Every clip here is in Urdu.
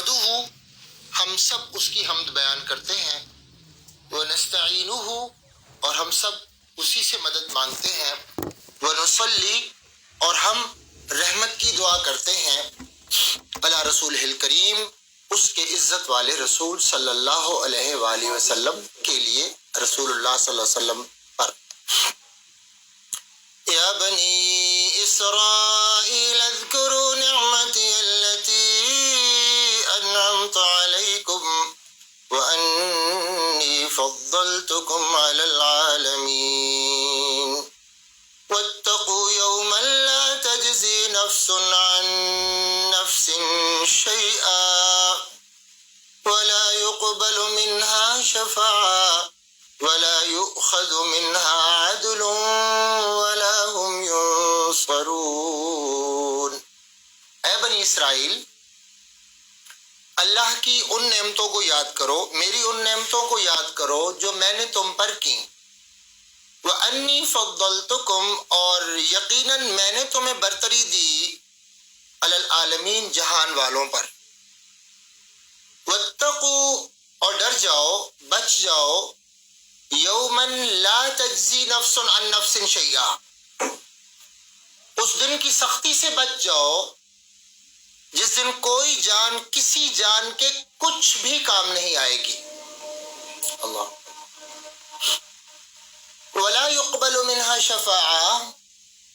نحمدہ، ہم سب اس کی حمد بیان کرتے ہیں، ونستعینہ، اور ہم سب اسی سے مدد مانگتے ہیں، ونصلی، اور ہم رحمت کی دعا کرتے ہیں، علی رسول الکریم، اس کے عزت والے رسول صلی اللہ علیہ وآلہ وسلم کے لیے، رسول اللہ صلی اللہ علیہ وسلم پر۔ یا بنی اسرائیل اذکروا نعمتی التي انعمت علیکم وانی فضلتکم علی العالمین واتقوا یوما لا تجزی نفس عن نفس شیئا ولا يقبل منها شفاعة ولا يؤخذ منها عدل ولا هم ينصرون۔ اے بنی اسرائیل، اللہ کی ان نعمتوں کو یاد کرو، میری ان نعمتوں کو یاد کرو جو میں نے تم پر کی، وَأَنِّي فَضَّلْتُكُمْ، اور یقیناً میں نے تمہیں برتری دی، علی العالمین، جہان والوں پر، وَاتَّقُوا، اور ڈر جاؤ، بچ جاؤ، یومن لا تجزی نفس عن نفس شیئا، اس دن کی سختی سے بچ جاؤ جس دن کوئی جان کسی جان کے کچھ بھی کام نہیں آئے گی۔ اللہ۔ ولا يقبل منها شفاعہ،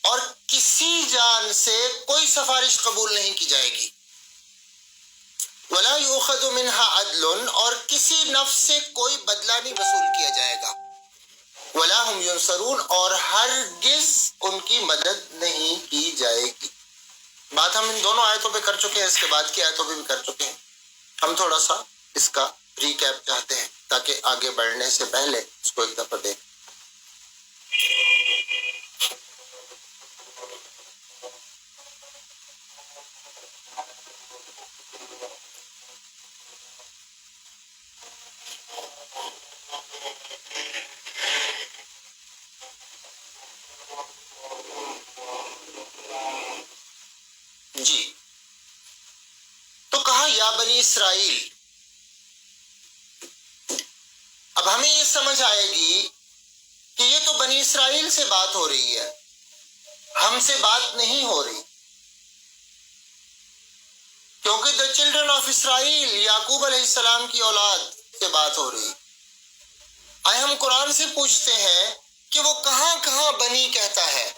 اور کسی جان سے کوئی سفارش قبول نہیں کی جائے گی۔ ولا يؤخذ منها عدل، اور کسی نفس سے کوئی بدلہ نہیں وصول کیا جائے گا۔ ولا هم ينصرون، اور ہرگز ان کی مدد نہیں کی جائے گی۔ بات ہم ان دونوں آیتوں پہ کر چکے ہیں، اس کے بعد کی آیتوں پہ بھی کر چکے ہیں۔ ہم تھوڑا سا اس کا ریکیپ چاہتے ہیں تاکہ آگے بڑھنے سے پہلے اس کو ایک دفعہ دیکھ۔ جی، تو کہا یا بنی اسرائیل۔ اب ہمیں یہ سمجھ آئے گی کہ یہ تو بنی اسرائیل سے بات ہو رہی ہے، ہم سے بات نہیں ہو رہی، کیونکہ دا چلڈرن آف اسرائیل، یعقوب علیہ السلام کی اولاد سے بات ہو رہی۔ آئے ہم قرآن سے پوچھتے ہیں کہ وہ کہاں کہاں بنی کہتا ہے؟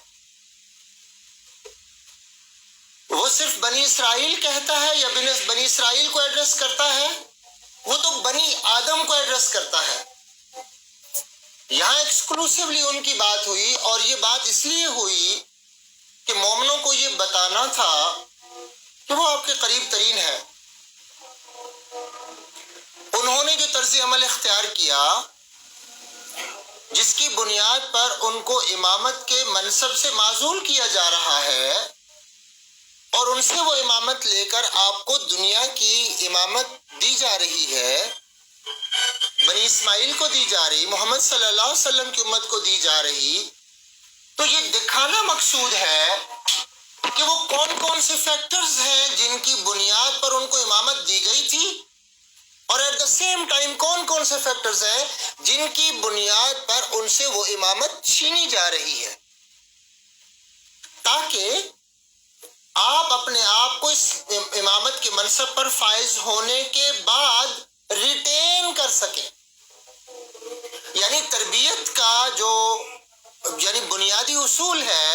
وہ صرف بنی اسرائیل کہتا ہے یا بنی اسرائیل کو ایڈریس کرتا ہے؟ وہ تو بنی آدم کو ایڈریس کرتا ہے۔ یہاں ایکسکلوسیولی ان کی بات ہوئی، اور یہ بات اس لیے ہوئی کہ مومنوں کو یہ بتانا تھا کہ وہ آپ کے قریب ترین ہے۔ انہوں نے جو طرز عمل اختیار کیا جس کی بنیاد پر ان کو امامت کے منصب سے معزول کیا جا رہا ہے، اور ان سے وہ امامت لے کر آپ کو دنیا کی امامت دی جا رہی ہے، بنی اسماعیل کو دی جا رہی، محمد صلی اللہ علیہ وسلم کی امت کو دی جا رہی، تو یہ دکھانا مقصود ہے کہ وہ کون کون سے فیکٹرز ہیں جن کی بنیاد پر ان کو امامت دی گئی تھی، اور ایٹ دا سیم ٹائم کون کون سے فیکٹرز ہیں جن کی بنیاد پر ان سے وہ امامت چھینی جا رہی ہے، تاکہ آپ اپنے آپ کو اس امامت کے منصب پر فائز ہونے کے بعد ریٹین کر سکیں۔ یعنی تربیت کا جو بنیادی اصول ہے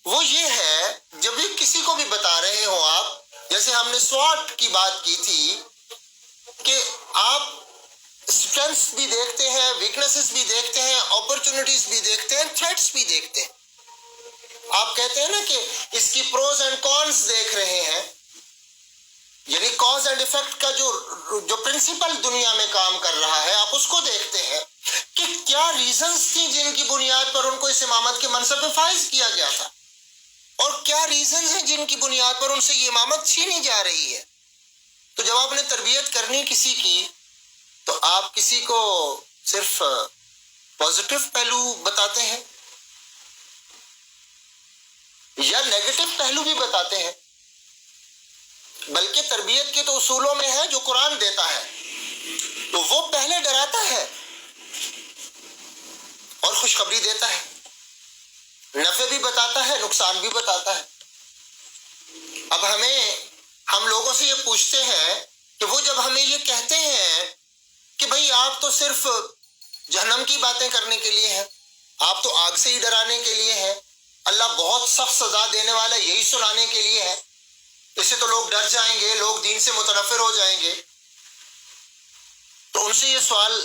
وہ یہ ہے، جب بھی کسی کو بھی بتا رہے ہو آپ، جیسے ہم نے سواٹ کی بات کی تھی کہ آپ اسٹرینتھس بھی دیکھتے ہیں، ویکنیسز بھی دیکھتے ہیں، اپرچونٹیز بھی دیکھتے ہیں، تھریٹس بھی دیکھتے ہیں۔ آپ کہتے ہیں نا کہ اس کی پروز اینڈ کونس دیکھ رہے ہیں، یعنی کاز اینڈ ایفیکٹ کا جو پرنسپل دنیا میں کام کر رہا ہے، آپ اس کو دیکھتے ہیں کہ کیا ریزنز تھیں جن کی بنیاد پر ان کو اس امامت کے منصب پہ فائز کیا گیا تھا، اور کیا ریزنز ہیں جن کی بنیاد پر ان سے یہ امامت چھینی جا رہی ہے۔ تو جب آپ نے تربیت کرنی کسی کی، تو آپ کسی کو صرف پازیٹیو پہلو بتاتے ہیں یا نیگیٹو پہلو بھی بتاتے ہیں؟ بلکہ تربیت کے تو اصولوں میں ہے جو قرآن دیتا ہے. تو وہ پہلے ڈراتا ہے اور خوشخبری دیتا ہے، نفع بھی بتاتا ہے، نقصان بھی بتاتا ہے. اب ہم لوگوں سے یہ پوچھتے ہیں کہ وہ جب ہمیں یہ کہتے ہیں کہ بھئی آپ تو صرف جہنم کی باتیں کرنے کے لیے ہیں، آپ تو آگ سے ہی ڈرانے کے لیے ہیں، اللہ بہت سخت سزا دینے والا یہی سنانے کے لیے ہے، اس سے تو لوگ ڈر جائیں گے، لوگ دین سے متنفر ہو جائیں گے. تو ان سے یہ سوال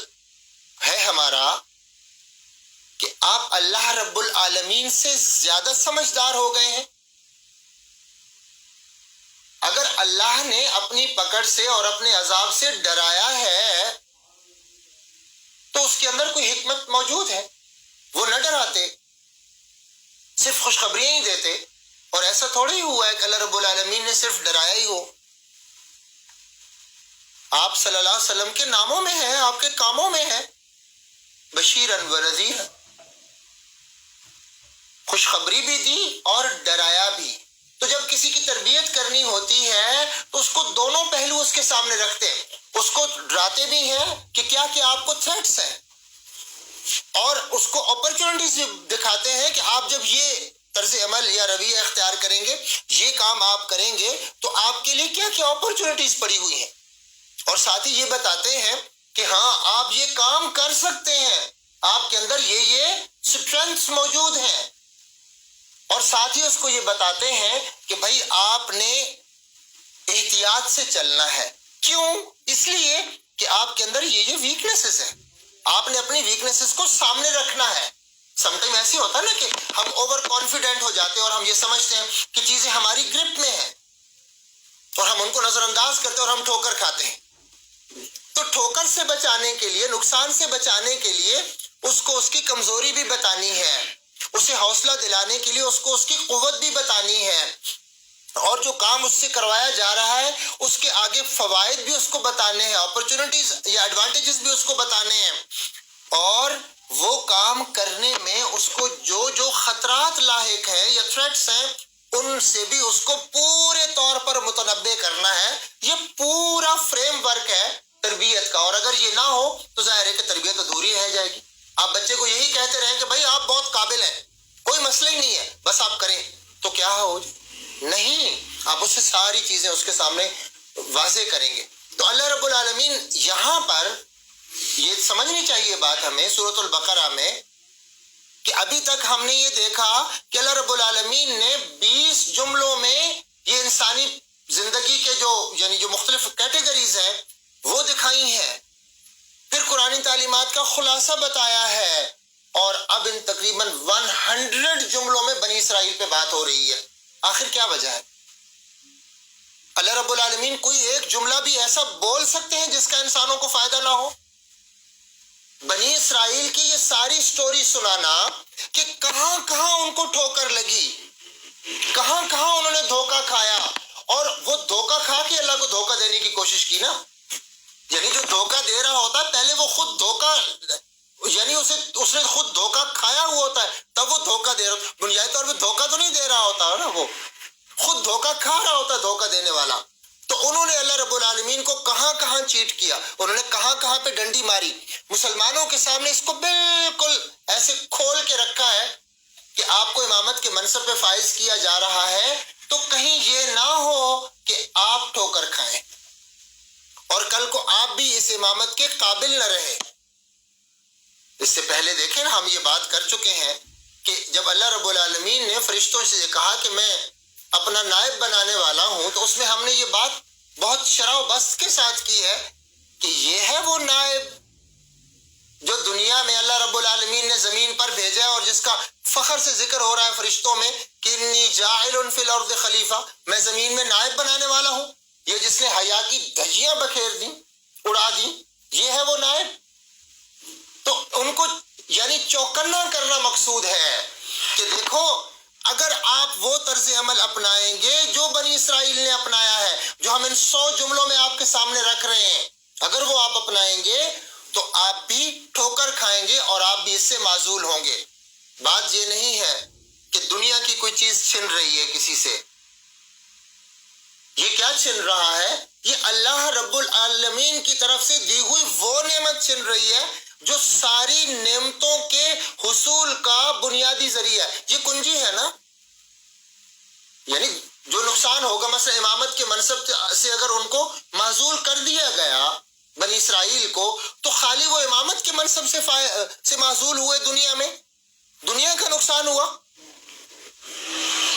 ہے ہمارا کہ آپ اللہ رب العالمین سے زیادہ سمجھدار ہو گئے ہیں؟ اگر اللہ نے اپنی پکڑ سے اور اپنے عذاب سے ڈرایا ہے تو اس کے اندر کوئی حکمت موجود ہے. وہ نہ ڈراتے، صرف خوشخبریاں ہی دیتے. اور ایسا تھوڑی ہوا ہے کہ اللہ رب العالمین نے صرف ڈرایا ہی ہو. آپ صلی اللہ علیہ وسلم کے ناموں میں ہے، آپ کے کاموں میں ہے، بشیرن و نذیر، خوشخبری بھی دی اور ڈرایا بھی. تو جب کسی کی تربیت کرنی ہوتی ہے تو اس کو دونوں پہلو اس کے سامنے رکھتے ہیں. اس کو ڈراتے بھی ہیں کہ کیا کہ آپ کو تھریٹس ہیں، اور اس کو اپرچونٹیز دکھاتے ہیں کہ آپ جب یہ طرز عمل یا رویہ اختیار کریں گے، یہ کام آپ کریں گے تو آپ کے لیے کیا کیا اپرچونٹیز پڑی ہوئی ہیں. اور ساتھ ہی یہ بتاتے ہیں کہ ہاں آپ یہ کام کر سکتے ہیں، آپ کے اندر یہ اسٹرینگث موجود ہیں. اور ساتھ ہی اس کو یہ بتاتے ہیں کہ بھائی آپ نے احتیاط سے چلنا ہے. کیوں؟ اس لیے کہ آپ کے اندر یہ ویکنیسز ہیں، آپ نے اپنی ویکنیسز کو سامنے رکھنا ہے. سم ٹائم ایسے ہوتا ہے نا کہ ہم اوور کانفیڈنٹ ہو جاتے ہیں اور ہم یہ سمجھتے ہیں کہ چیزیں ہماری گرپ میں ہیں اور ہم ان کو نظر انداز کرتے ہیں اور ہم ٹھوکر کھاتے ہیں. تو ٹھوکر سے بچانے کے لیے، نقصان سے بچانے کے لیے اس کو اس کی کمزوری بھی بتانی ہے، اسے حوصلہ دلانے کے لیے اس کو اس کی قوت بھی بتانی ہے، اور جو کام اس سے کروایا جا رہا ہے اس کے آگے فوائد بھی اس کو بتانے ہیں، اپرچونٹیز یا ایڈوانٹیجز بھی اس کو بتانے ہیں. اور وہ کام کرنے میں اس کو جو خطرات لاحق ہیں یا تھریٹس ہیں ان سے بھی اس کو پورے طور پر متنبع کرنا ہے. یہ پورا فریم ورک ہے تربیت کا، اور اگر یہ نہ ہو تو ظاہر ہے کہ تربیت ادھوری رہ جائے گی. آپ بچے کو یہی کہتے رہیں کہ بھائی آپ بہت قابل ہیں، کوئی مسئلہ ہی نہیں ہے، بس آپ کریں، تو کیا ہو نہیں، آپ اس سے ساری چیزیں اس کے سامنے واضح کریں گے. تو اللہ رب العالمین یہاں پر یہ سمجھنی چاہیے بات ہمیں سورۃ البقرہ میں کہ ابھی تک ہم نے یہ دیکھا کہ اللہ رب العالمین نے 20 جملوں میں یہ انسانی زندگی کے جو مختلف کیٹیگریز ہیں وہ دکھائی ہیں، پھر قرآن تعلیمات کا خلاصہ بتایا ہے، اور اب ان تقریباً 100 جملوں میں بنی اسرائیل پہ بات ہو رہی ہے. آخر کیا وجہ ہے؟ اللہ رب العالمین کوئی ایک جملہ بھی ایسا بول سکتے ہیں جس کا انسانوں کو فائدہ نہ ہو؟ بنی اسرائیل کی یہ ساری سٹوری سنانا کہ کہاں کہاں ان کو ٹھوکر لگی، کہاں کہاں انہوں نے دھوکہ کھایا، اور وہ دھوکہ کھا کے اللہ کو دھوکہ دینے کی کوشش کی نا. یعنی جو دھوکہ دے رہا ہوتا ہے پہلے وہ خود دھوکہ، یعنی اس نے خود دھوکہ کھایا ہوا ہوتا ہے تب وہ دھوکہ دے رہا. بنیادی طور پہ دھوکہ تو نہیں دے رہا ہوتا ہے نا، وہ خود دھوکہ کھا رہا ہوتا ہے دھوکہ دینے والا. تو انہوں نے اللہ رب العالمین کو کہاں کہاں چیٹ کیا، انہوں نے کہاں کہاں پہ ڈنڈی ماری. مسلمانوں کے سامنے اس کو بالکل ایسے کھول کے رکھا ہے کہ آپ کو امامت کے منصب پہ فائز کیا جا رہا ہے تو کہیں یہ نہ ہو کہ آپ ٹھوکر کھائیں اور کل کو آپ بھی اس امامت کے قابل نہ رہے. اس سے پہلے دیکھیں ہم یہ بات کر چکے ہیں کہ جب اللہ رب العالمین نے فرشتوں سے یہ کہا کہ میں اپنا نائب بنانے والا ہوں تو اس میں ہم نے یہ بات بہت شرح و بست کے ساتھ کی ہے کہ یہ ہے وہ نائب جو دنیا میں اللہ رب العالمین نے زمین پر بھیجا ہے اور جس کا فخر سے ذکر ہو رہا ہے فرشتوں میں کہ انی جاعل فی الارض خلیفہ، میں زمین میں نائب بنانے والا ہوں. یہ جس نے حیا کی دھجیاں بکھیر دی، اڑا دی، یہ ہے وہ نائب. تو ان کو یعنی چوکنا کرنا مقصود ہے کہ دیکھو اگر آپ وہ طرز عمل اپنائیں گے جو بنی اسرائیل نے اپنایا ہے، جو ہم ان 100 جملوں میں آپ کے سامنے رکھ رہے ہیں، اگر وہ آپ اپنائیں گے تو آپ بھی ٹھوکر کھائیں گے اور آپ بھی اس سے معزول ہوں گے. بات یہ نہیں ہے کہ دنیا کی کوئی چیز چھن رہی ہے کسی سے، یہ کیا چھن رہا ہے؟ یہ اللہ رب العالمین کی طرف سے دی ہوئی وہ نعمت چھن رہی ہے جو ساری نعمتوں کے حصول کا بنیادی ذریعہ ہے. یہ کنجی ہے نا. یعنی جو نقصان ہوگا مثلا امامت کے منصب سے اگر ان کو معزول کر دیا گیا بنی اسرائیل کو، تو خالی وہ امامت کے منصب سے معزول ہوئے دنیا میں، دنیا کا نقصان ہوا؟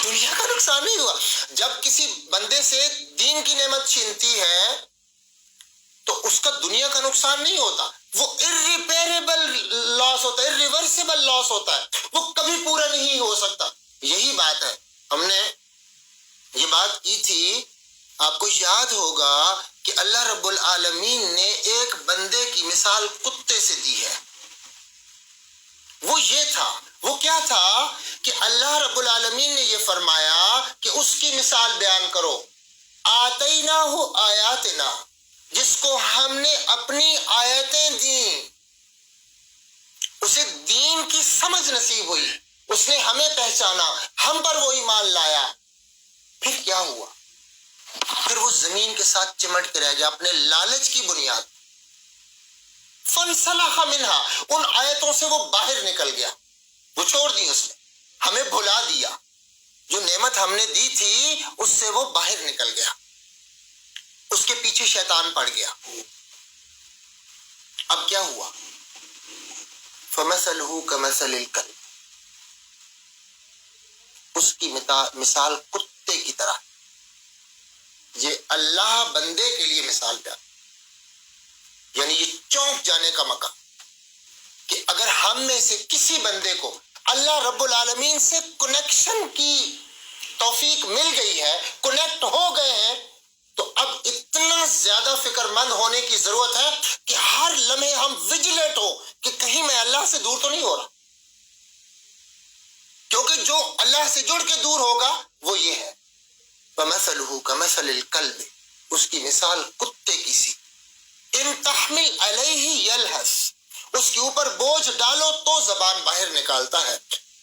دنیا کا نقصان نہیں ہوا. جب کسی بندے سے دین کی نعمت چھینتی ہے تو اس کا دنیا کا نقصان نہیں ہوتا، وہ irreparable لاس ہوتا ہے، irreversible لاس ہوتا ہے، وہ کبھی پورا نہیں ہو سکتا. یہی بات ہے. ہم نے یہ بات کی تھی، آپ کو یاد ہوگا کہ اللہ رب العالمین نے ایک بندے کی مثال کتے سے دی ہے. وہ یہ تھا، وہ کیا تھا کہ اللہ رب العالمین نے یہ فرمایا کہ اس کی مثال بیان کرو. آتیناہ آیاتنا، جس کو ہم نے اپنی آیتیں دیں، اسے دین کی سمجھ نصیب ہوئی، اس نے ہمیں پہچانا، ہم پر وہ ایمان لایا. پھر کیا ہوا؟ پھر وہ زمین کے ساتھ چمٹ کے رہ گیا اپنے لالچ کی بنیاد. فانسلخ منہا، ان آیتوں سے وہ باہر نکل گیا، وہ چھوڑ دی اس نے، ہمیں بھلا دیا. جو نعمت ہم نے دی تھی اس سے وہ باہر نکل گیا، اس کے پیچھے شیطان پڑ گیا. اب کیا ہوا؟ فمثلہ کمثل الکلب، اس کی مثال کتے کی طرح. یہ اللہ بندے کے لیے مثال پہ، یعنی یہ چونک جانے کا موقع کہ اگر ہم میں سے کسی بندے کو اللہ رب العالمین سے کنیکشن کی توفیق مل گئی ہے، کنیکٹ ہو گئے ہیں، تو اب اتنا زیادہ فکر مند ہونے کی ضرورت ہے کہ ہر لمحے ہم ویجیلنٹ ہو کہ کہیں میں اللہ سے دور تو نہیں ہو رہا. کیونکہ جو اللہ سے جڑ کے دور ہوگا وہ یہ ہے. وَمَثَلُهُ كَمَثَلِ الْكَلْبِ، اس کی مثال کتے کی سی. ان تحمل علیہ یلہس، اس کے اوپر بوجھ ڈالو تو زبان باہر نکالتا ہے.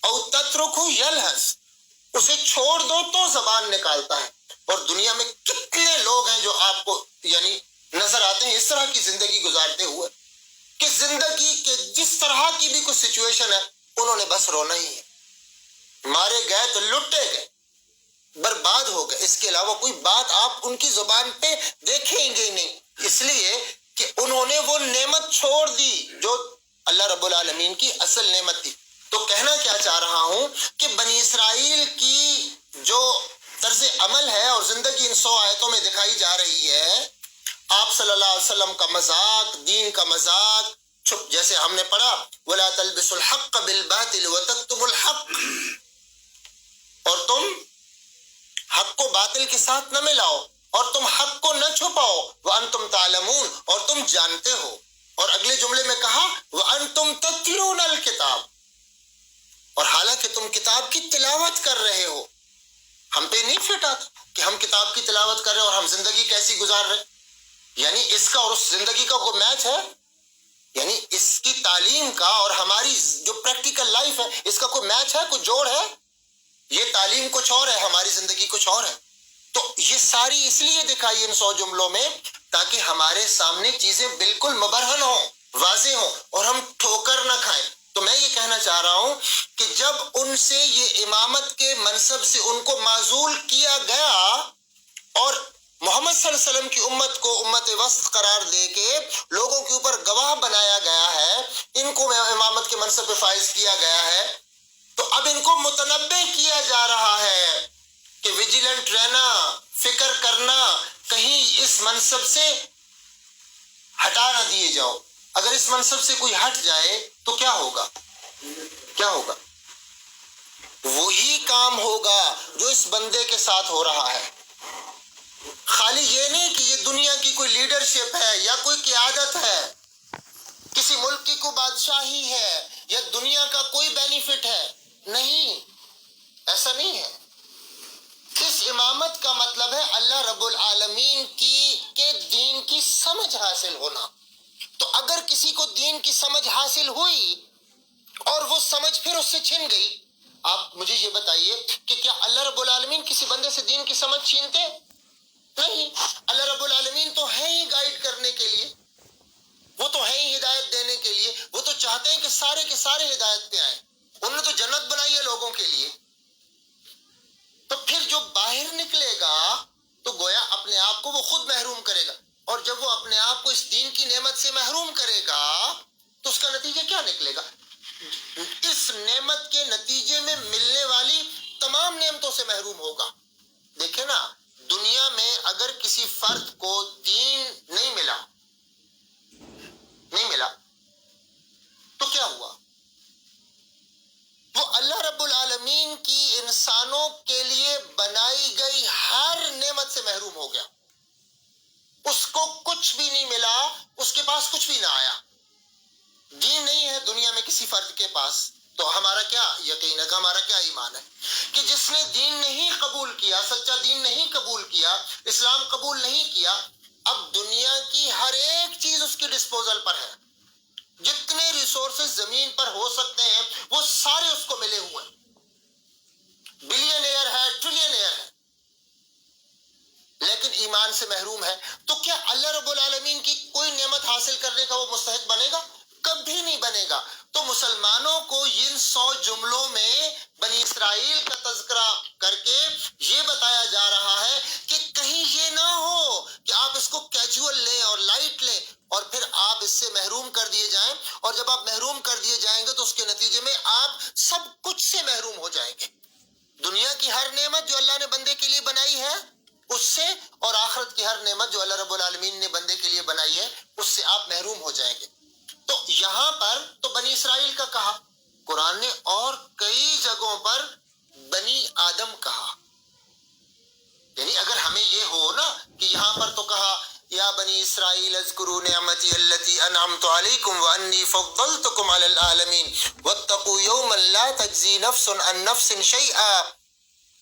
او تترکہ یلہس، اسے چھوڑ دو تو زبان نکالتا ہے. اور دنیا میں کتنے لوگ ہیں جو آپ کو یعنی نظر آتے ہیں اس طرح کی زندگی گزارتے ہوئے کہ زندگی کے جس طرح کی بھی کوئی سچویشن ہے انہوں نے بس رونا ہی ہے. مارے گئے تو لٹے گئے، برباد ہو گئے، اس کے علاوہ کوئی بات آپ ان کی زبان پہ دیکھیں گے نہیں، اس لیے کہ انہوں نے وہ نعمت چھوڑ دی جو اللہ رب العالمین کی اصل نعمت تھی. تو کہنا کیا چاہ رہا ہوں کہ بنی اسرائیل کی جو طرز عمل ہے اور زندگی ان 100 آیتوں میں دکھائی جا رہی ہے، آپ صلی اللہ علیہ وسلم کا مذاق، دین کا مذاق، چھپ جیسے ہم نے پڑھا وَلَا تَلْبِسُوا الْحَقَّ بِالْبَاطِلِ وَتَكْتُمُوا الْحَقَّ، اور تم حق کو باطل کے ساتھ نہ ملاؤ اور تم حق کو نہ چھپاؤ. وَأَنْتُمْ تَعْلَمُونَ، اور تم جانتے ہو. اور اگلے جملے میں کہا وَأَنْتُمْ تَتْلُونَ الْكِتَابَ، اور حالانکہ تم کتاب کی تلاوت کر رہے ہو. ہم پہ نہیں فٹ آتا کہ ہم کتاب کی تلاوت کر رہے ہیں اور ہم زندگی کیسی گزار رہے. یعنی اس کا اور اس زندگی کا کوئی میچ ہے؟ یعنی اس کی تعلیم کا اور ہماری جو پریکٹیکل لائف ہے اس کا کوئی میچ ہے، کوئی جوڑ ہے؟ یہ تعلیم کچھ اور ہے، ہماری زندگی کچھ اور ہے. تو یہ ساری اس لیے دکھائی ان 100 جملوں میں تاکہ ہمارے سامنے چیزیں بالکل مبرہن ہوں، واضح ہوں اور ہم ٹھوکر نہ کھائیں. تو میں یہ کہنا چاہ رہا ہوں کہ جب ان سے یہ امامت کے منصب سے ان کو معزول کیا گیا اور محمد صلی اللہ علیہ وسلم کی امت کو امت وسط قرار دے کے لوگوں کے اوپر گواہ بنایا گیا ہے، ان کو امامت کے منصب پہ فائز کیا گیا ہے، تو اب ان کو متنبع کیا جا رہا ہے کہ ویجیلنٹ رہنا، فکر کرنا، کہیں اس منصب سے ہٹا نہ دیے جاؤ. اگر اس منصب سے کوئی ہٹ جائے تو کیا ہوگا؟ کیا ہوگا؟ وہی کام ہوگا جو اس بندے کے ساتھ ہو رہا ہے. خالی یہ نہیں کہ یہ دنیا کی کوئی لیڈرشپ ہے یا کوئی قیادت ہے، کسی ملک کی کوئی بادشاہی ہے یا دنیا کا کوئی بینیفٹ ہے، نہیں، ایسا نہیں ہے. اس امامت کا مطلب ہے اللہ رب العالمین کے دین کی سمجھ حاصل ہونا. تو اگر کسی کو دین کی سمجھ حاصل ہوئی اور وہ سمجھ پھر اس سے چھن گئی، آپ مجھے یہ بتائیے کہ کیا اللہ رب العالمین کسی بندے سے دین کی سمجھ چھینتے؟ نہیں، اللہ رب العالمین تو ہے ہی گائیڈ کرنے کے لیے، وہ تو ہے ہی ہدایت دینے کے لیے، وہ تو چاہتے ہیں کہ سارے کے سارے ہدایت پہ آئیں، انہوں نے تو جنت بنائی ہے لوگوں کے لیے۔ تو پھر جو باہر نکلے گا تو گویا اپنے آپ کو وہ خود محروم کرے گا، اور جب وہ اپنے آپ کو اس دین کی نعمت سے محروم کرے گا تو اس کا نتیجہ کیا نکلے گا؟ اس نعمت کے نتیجے میں ملنے والی تمام نعمتوں سے محروم ہوگا۔ دیکھیں نا، دنیا میں اگر کسی فرد کو دین نہیں ملا تو کیا ہوا؟ وہ اللہ رب العالمین کی انسانوں کے لیے بنائی گئی ہر نعمت سے محروم ہو گیا، اس کو کچھ بھی نہیں ملا، اس کے پاس کچھ بھی نہ آیا۔ دین نہیں ہے دنیا میں کسی فرد کے پاس، تو ہمارا کیا یقین ہے، ہمارا کیا ایمان ہے کہ جس نے دین نہیں قبول کیا، سچا دین نہیں قبول کیا، اسلام قبول نہیں کیا، اب دنیا کی ہر ایک چیز اس کی ڈسپوزل پر ہے، جتنے ریسورسز زمین پر ہو سکتے ہیں وہ سارے اس کو ملے ہوئے ہیں، بلینئر ہے، ٹریلینئر ہے، لیکن ایمان سے محروم ہے۔ تو کیا اللہ رب العالمین کی کوئی نعمت حاصل کرنے کا وہ مستحق بنے گا؟ کبھی نہیں بنے گا۔ تو مسلمانوں کو ان 100 جملوں میں بنی اسرائیل کا تذکرہ کر کے یہ بتایا جا رہا ہے کہ کہیں یہ نہ ہو کہ آپ اس کو کیجول لیں اور لائٹ لیں اور پھر آپ اس سے محروم کر دیے جائیں، اور جب آپ محروم کر دیے جائیں گے تو اس کے نتیجے میں آپ سب کچھ سے محروم ہو جائیں گے، دنیا کی ہر نعمت جو اللہ نے بندے کے لیے بنائی ہے اس سے، اور آخرت کی ہر نعمت جو اللہ رب العالمین نے بندے کے لیے بنائی ہے اس سے آپ محروم ہو جائیں گے۔ تو یہاں پر تو بنی اسرائیل کا کہا، قرآن نے اور کئی جگہوں پر بنی آدم کہا، یعنی اگر ہمیں یہ ہو نا کہ یہاں پر تو کہا یا بنی اسرائیل اذکروا نعمتی التی انعمت علیکم وانی فضلتکم علی العالمین واتقوا یوما لا تجزی نفس عن نفس شیئا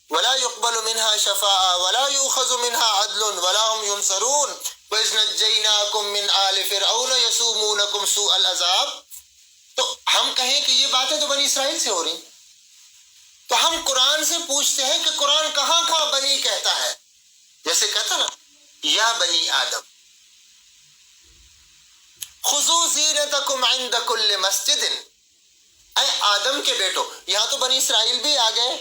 ولا يقبل منها شفاعة ولا يؤخذ منها عدل ولا هم ينصرون وإذ نجيناكم من آل فرعون يسومونكم سوء العذاب۔ تو ہم کہیں کہ یہ باتیں تو بنی اسرائیل سے ہو رہی، تو ہم قرآن سے پوچھتے ہیں کہ قرآن کہاں کہاں بنی کہتا ہے؟ جیسے کہتا نا یا بنی آدم خذوا زینتکم عند کل مسجد، اے آدم کے بیٹو، یہاں تو بنی اسرائیل بھی آ گئے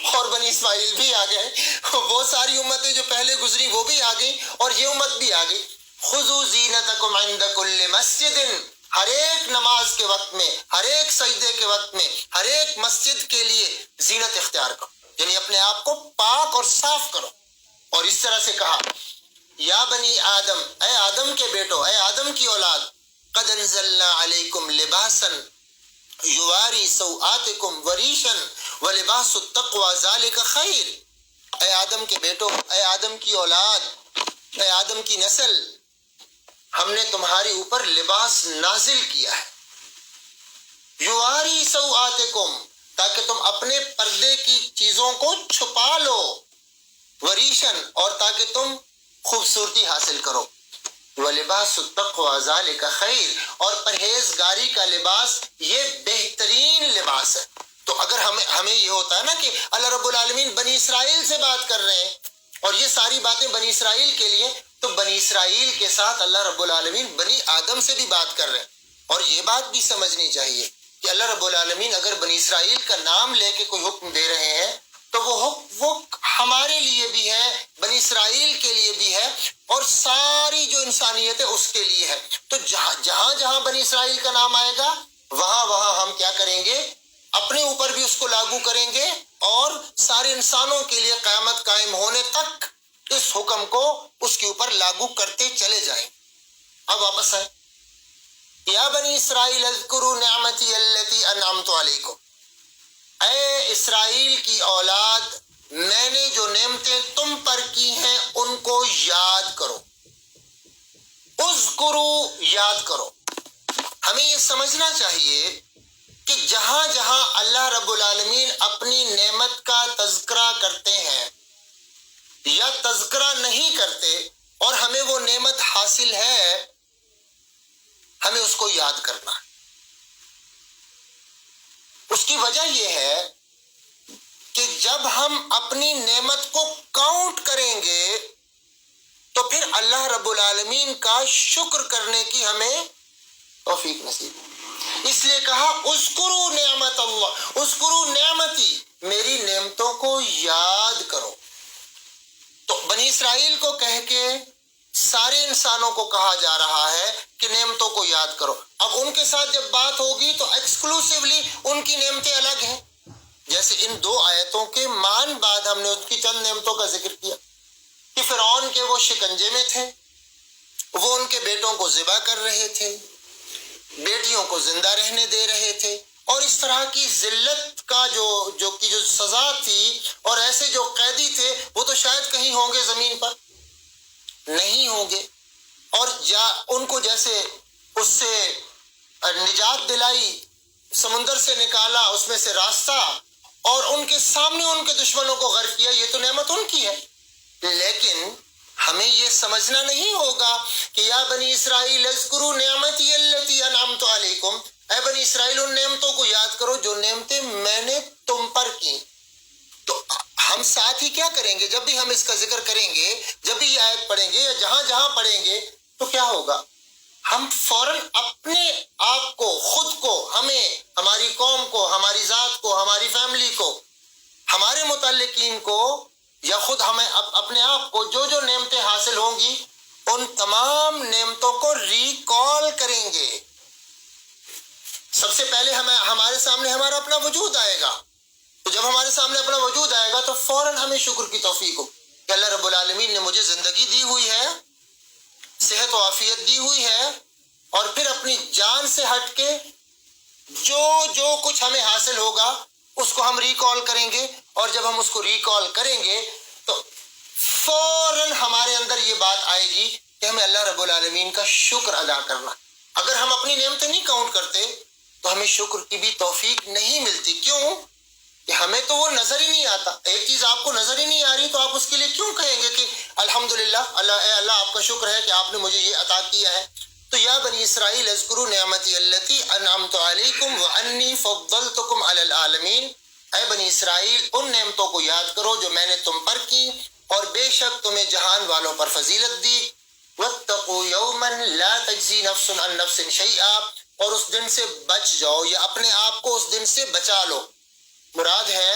اور بنی اسماعیل بھی آ گئے، وہ ساری امتیں جو پہلے گزری وہ بھی آ گئی اور یہ امت بھی آ گئی۔ خذوا زینتکم عند کل مسجد، ہر ایک نماز کے وقت میں، ہر ایک سجدے کے وقت میں، ہر ایک مسجد کے لیے زینت اختیار کرو، یعنی اپنے آپ کو پاک اور صاف کرو۔ اور اس طرح سے کہا یا بنی آدم، اے آدم کے بیٹو، اے آدم کی اولاد، قد انزلنا علیکم لباسا یواری سوآتکم وریشا ولباس التقوی ذالک خیر، اے آدم کے بیٹو، اے آدم کی اولاد، اے آدم کی نسل، ہم نے تمہارے اوپر لباس نازل کیا ہے، یواری سوآتکم، تاکہ تم اپنے پردے کی چیزوں کو چھپا لو، وریشن، اور تاکہ تم خوبصورتی حاصل کرو، وَلِبَاسُ التَّقْوَى ذَلِكَ خَيْرٌ، اور پرہیزگاری کا لباس یہ بہترین لباس ہے۔ تو اگر ہمیں یہ ہوتا ہے نا کہ اللہ رب العالمین بنی اسرائیل سے بات کر رہے ہیں اور یہ ساری باتیں بنی اسرائیل کے لیے، تو بنی اسرائیل کے ساتھ اللہ رب العالمین بنی آدم سے بھی بات کر رہے ہیں۔ اور یہ بات بھی سمجھنی چاہیے کہ اللہ رب العالمین اگر بنی اسرائیل کا نام لے کے کوئی حکم دے رہے ہیں تو وہ ہمارے لیے بھی ہے، بنی اسرائیل کے لیے بھی ہے، اور ساری جو انسانیت ہے اس کے لیے ہے۔ تو جہاں جہاں بنی اسرائیل کا نام آئے گا وہاں وہاں ہم کیا کریں گے؟ اپنے اوپر بھی اس کو لاگو کریں گے اور سارے انسانوں کے لیے قیامت قائم ہونے تک اس حکم کو اس کے اوپر لاگو کرتے چلے جائیں۔ اب واپس آئیں، یا بنی اسرائیل اذکروا نعمتی التی انعمت علیکم، اے اسرائیل کی اولاد، میں نے جو نعمتیں تم پر کی ہیں ان کو یاد کرو، اذکروا، یاد کرو۔ ہمیں یہ سمجھنا چاہیے کہ جہاں جہاں اللہ رب العالمین اپنی نعمت کا تذکرہ کرتے ہیں یا تذکرہ نہیں کرتے اور ہمیں وہ نعمت حاصل ہے، ہمیں اس کو یاد کرنا ہے۔ اس کی وجہ یہ ہے کہ جب ہم اپنی نعمت کو کاؤنٹ کریں گے پھر اللہ رب العالمین کا شکر کرنے کی ہمیں توفیق نصیب ہو۔ اس لیے کہا اذکروا نعمت اللہ، اذکروا نعمتی، میری نعمتوں کو یاد کرو۔ تو بنی اسرائیل کو کہہ کے سارے انسانوں کو کہا جا رہا ہے کہ نعمتوں کو یاد کرو۔ اب ان کے ساتھ جب بات ہوگی تو ایکسکلوسیولی ان کی نعمتیں الگ ہیں، جیسے ان دو آیتوں کے مان بعد ہم نے ان کی چند نعمتوں کا ذکر کیا کہ فرعون کے وہ شکنجے میں تھے، وہ ان کے بیٹوں کو ذبح کر رہے تھے، بیٹیوں کو زندہ رہنے دے رہے تھے، اور اس طرح کی ذلت کا جو سزا تھی، اور ایسے جو قیدی تھے وہ تو شاید کہیں ہوں گے زمین پر، نہیں ہوں گے، اور ان کو جیسے اس سے نجات دلائی، سمندر سے نکالا اس میں سے راستہ، اور ان کے سامنے ان کے دشمنوں کو غرق کیا، یہ تو نعمت ان کی ہے۔ لیکن ہمیں یہ سمجھنا نہیں ہوگا کہ یا بنی اسرائیل اذکروا نعمتی التی انعمت علیکم، اے بنی اسرائیل ان نعمتوں کو یاد کرو جو نعمتیں میں نے تم پر کی۔ تو ہم ساتھ ہی کیا کریں گے؟ جب بھی ہم اس کا ذکر کریں گے، جب بھی یہ آیت پڑھیں گے یا جہاں جہاں پڑھیں گے، تو کیا ہوگا؟ ہم فوراً اپنے آپ کو، خود کو، ہمیں، ہماری قوم کو، ہماری ذات کو، ہماری فیملی کو، ہمارے متعلقین کو، یا خود ہمیں اپنے آپ کو جو نعمتیں حاصل ہوں گی ان تمام نعمتوں کو ریکال کریں گے۔ سب سے پہلے ہمارے سامنے ہمارا اپنا وجود آئے گا، تو جب ہمارے سامنے اپنا وجود آئے گا تو فوراً ہمیں شکر کی توفیق ہو کہ اللہ رب العالمین نے مجھے زندگی دی ہوئی ہے، صحت و عافیت دی ہوئی ہے، اور پھر اپنی جان سے ہٹ کے جو کچھ ہمیں حاصل ہوگا اس کو ہم ریکال کریں گے، اور جب ہم اس کو ریکال کریں گے تو فوراً ہمارے اندر یہ بات آئے گی کہ ہمیں اللہ رب العالمین کا شکر ادا کرنا۔ اگر ہم اپنی نعمتیں نہیں کاؤنٹ کرتے تو ہمیں شکر کی بھی توفیق نہیں ملتی۔ کیوں؟ کہ ہمیں تو وہ نظر ہی نہیں آتا۔ ایک چیز آپ کو نظر ہی نہیں آ رہی تو آپ اس کے لیے کیوں کہیں گے کہ الحمدللہ، اللہ آپ کا شکر ہے کہ آپ نے مجھے یہ عطا کیا ہے۔ تو یا بنی اسرائیل اذکروا نعمتی التی انعمت علیکم وانی فضلتکم علی العالمین، اے بنی اسرائیل ان نعمتوں کو یاد کرو جو میں نے تم پر کی، اور بے شک تمہیں جہان والوں پر فضیلت دی۔ واتقوا یوما لا تجزی نفس عن نفس شیئا، اور اس دن سے بچ جاؤ، یا اپنے آپ کو اس دن سے بچا لو۔ مراد ہے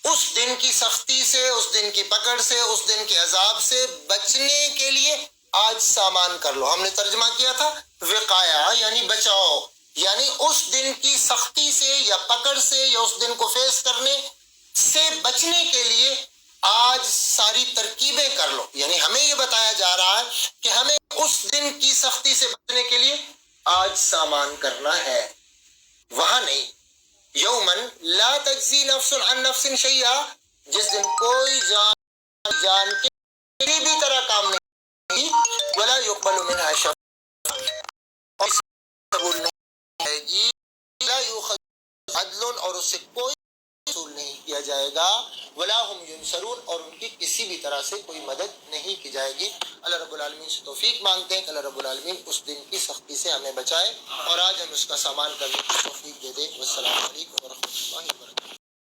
اس دن کی سختی سے، اس دن کی پکڑ سے، اس دن کے عذاب سے بچنے کے لیے آج سامان کر لو۔ ہم نے ترجمہ کیا تھا وقایا، یعنی بچاؤ، یعنی اس دن کی سختی سے یا پکڑ سے یا اس دن کو فیس کرنے سے بچنے کے لیے آج ساری ترکیبیں کر لو۔ یعنی ہمیں یہ بتایا جا رہا ہے کہ ہمیں اس دن کی سختی سے بچنے کے لیے آج سامان کرنا ہے، وہاں نہیں۔ یومن لا تجزی نفس عن نفس شیئا، جس دن کوئی جان کے کسی بھی طرح کام نہیں، ولا یقبل منها شفاعۃ، اور قبول نہیں ہے گی، لا یؤخذ عدل، اور اس سے کوئی وصول نہیں کیا جائے گا، ولا هم ینصرون، اور ان کی کسی بھی طرح سے کوئی مدد نہیں کی جائے گی۔ اللہ رب العالمین سے توفیق مانگتے ہیں کہ اللہ رب العالمین اس دن کی سختی سے ہمیں بچائے، اور آج ہم اس کا سامان کرنے کی توفیق دے دے۔ والسلام علیکم ورحمۃ اللہ وبرکاتہ۔